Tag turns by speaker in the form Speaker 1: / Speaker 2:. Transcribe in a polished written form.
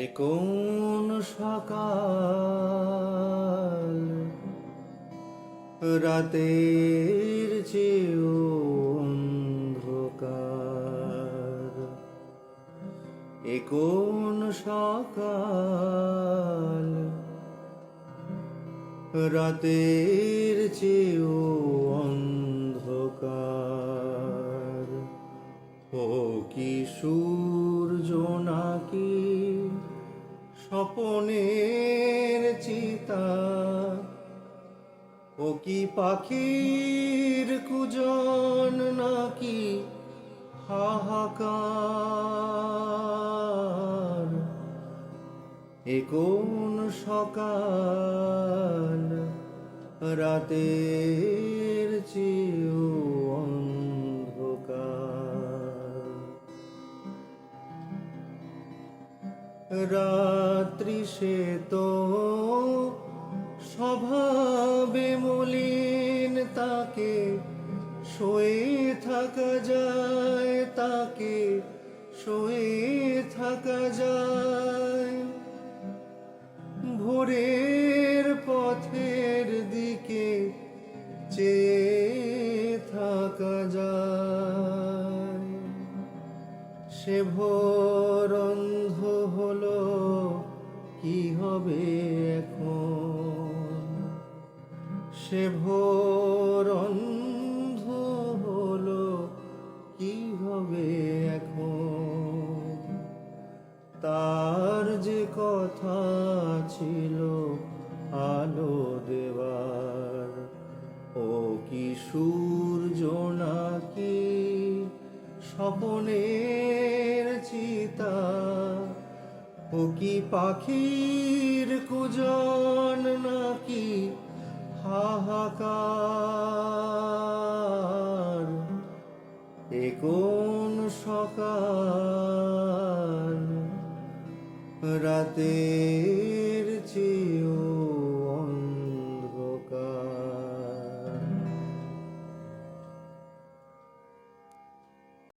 Speaker 1: এ কোন সকাল, রাতের চেয়েও অন্ধকার। এ কোন সকাল, রাতের চেয়েও অন্ধকার। ও কি সূর্য নাকি স্বপনের চিতা, ও কি পাখির কুজন নাকি হাহাকার। এ কোন সকাল, রাতের চেয়েও অন্ধকার। রাত্রি সে তো স্বভাবে মলিন, তাকে শুয়ে থাকা যায়, তাকে শুয়ে থাকা যায়। ভোরের পথের দিকে চেয়ে থাকা যায়। সে ভোর অন্ধ হলো, কি হবে এখন? সে ভোর অন্ধ হলো, কি হবে এখন? তার যে কথা ছিল আলো দেওয়ার, ও কি সূর্য নাকি স্বপনের চিতা, ও কি পাখির কুজন নাকি হাহাকার। এ কোন সকাল, রাতে